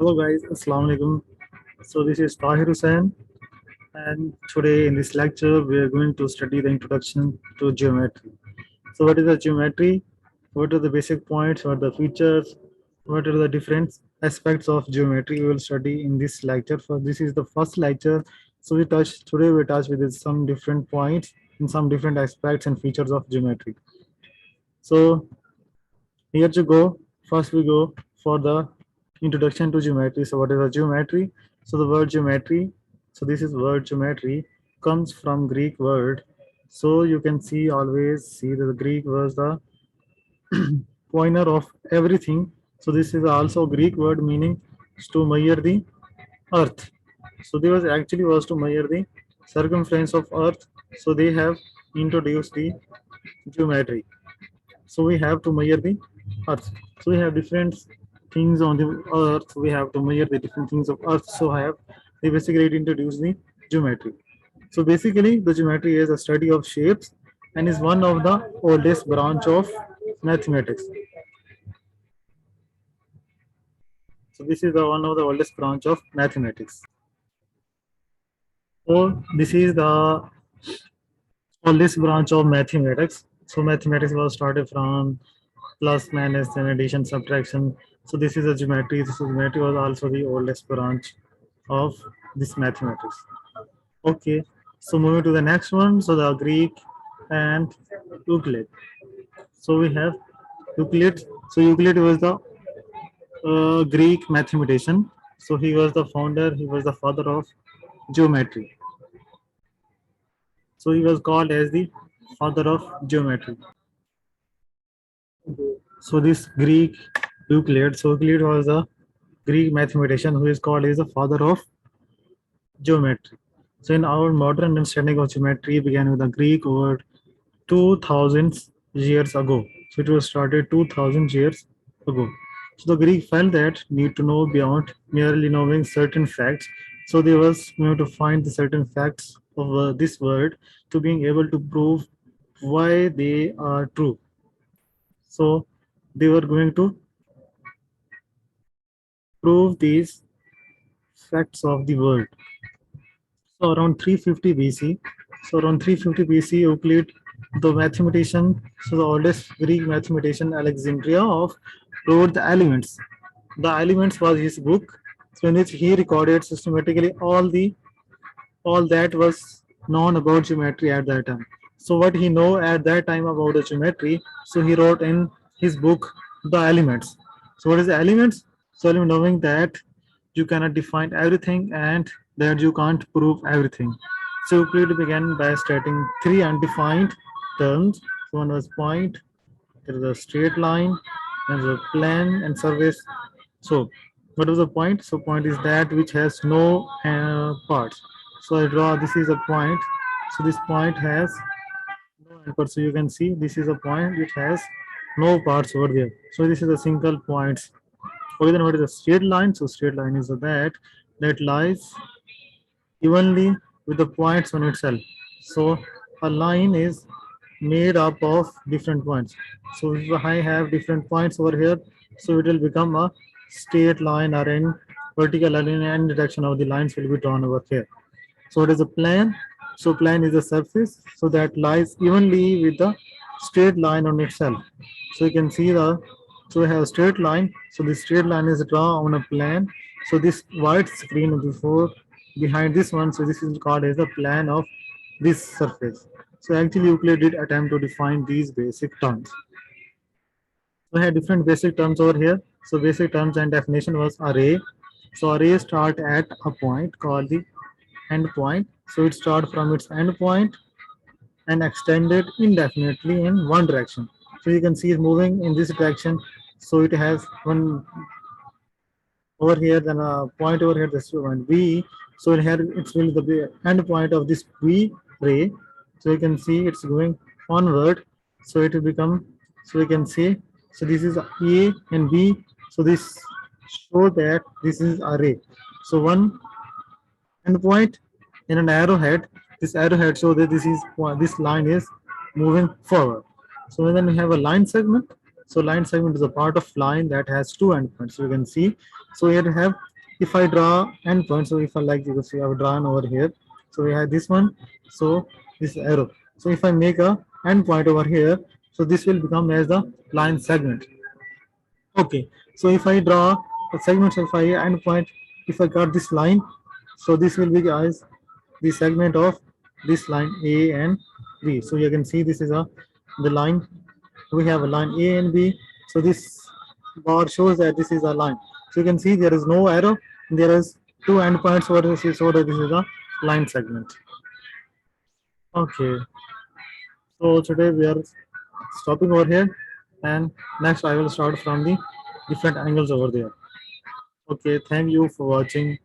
Hello guys, Assalamu alaikum. So this is Tahir Hussain, and today in this lecture we are going to study the introduction to geometry. So what is the geometry? What are the basic points? What are the features? What are the different aspects of geometry we will study in this lecture? For this is the first lecture. So we touch with some different points and some different aspects and features of geometry. So here to go. First we go for the introduction to geometry. So what is a geometry? So the word geometry, so this is word geometry comes from Greek word. So you can see always see that the Greek was the pointer of everything. So this is also Greek word meaning to measure the earth. So there was actually was to measure the circumference of earth. So they have introduced the geometry. So we have to measure the earth. So we have different things on the earth. We have to measure the different things of earth. So I have they basically introduce the geometry. So basically the geometry is a study of shapes and is one of the oldest branch of mathematics. So this is the one of the oldest branch of mathematics. So this is the oldest branch of mathematics. So mathematics was started from plus, minus, and addition, subtraction. So this is a geometry. This is geometry was also the oldest branch of this mathematics. Okay, so moving to the next one. So the Greek and Euclid. So we have Euclid. So Euclid was the Greek mathematician. So he was the founder. He was the father of geometry. So he was called as the father of geometry. So this Greek Euclid, so Euclid was a Greek mathematician who is called as the father of geometry. So in our modern understanding of geometry began with the Greek word 2000 years ago. So it was started 2000 years ago. So the Greek felt that need to know beyond merely knowing certain facts. So they was going to find the certain facts of this word to being able to prove why they are true. So they were going to prove these facts of the world. So around 350 BC. So around 350 BC, Euclid, the mathematician, so the oldest Greek mathematician Alexandria of wrote the Elements. The Elements was his book, so in which he recorded systematically all that was known about geometry at that time. So what he know at that time about the geometry, so he wrote in his book the elements. So what is the elements? So knowing that you cannot define everything and that you can't prove everything. So Euclid began by stating three undefined terms. So one was point, there is a straight line, there is a plane and surface. So what is the point? So point is that which has no parts. So I draw this is a point. So this point has no anchor. So you can see this is a point which has no parts over there. So this is a single points. Okay, then what is a straight line? So straight line is that lies evenly with the points on itself. So a line is made up of different points. So if I have different points over here, so it will become a straight line or in vertical line in any direction of the lines will be drawn over here. So it is a plane. So plane is a surface so that lies evenly with the straight line on itself. So you can see so we have a straight line. So this straight line is drawn on a plane. So this white screen before behind this one, so this is called as the plane of this surface. So actually Euclid did attempt to define these basic terms. So I had different basic terms over here. So basic terms and definition was array. So array start at a point called the end point. So it starts from its end point and extended indefinitely in one direction. So you can see it moving in this direction. So it has one over here, then a point over here, this one V. So it had it's really the end point of this V ray. So you can see it's going onward. So it will become. So you can see. So this is A and B. So this show that this is array. So one endpoint in an arrowhead. This arrowhead shows that this line is moving forward. So then we have a line segment. So line segment is a part of line that has two endpoints. So you can see. So here we have if I draw endpoint, so if I like you can see I've drawn over here. So we have this one. So this arrow. So if I make a endpoint over here, so this will become as the line segment. Okay. So if I draw a segment of I endpoint, if I cut this line, so this will be as the segment of this line A and B. So you can see this is a the line. We have a line A and B. So this bar shows that this is a line. So you can see there is no arrow. There is two endpoints over this, so that this is a line segment. Okay. So today we are stopping over here, and next I will start from the different angles over there. Okay. Thank you for watching.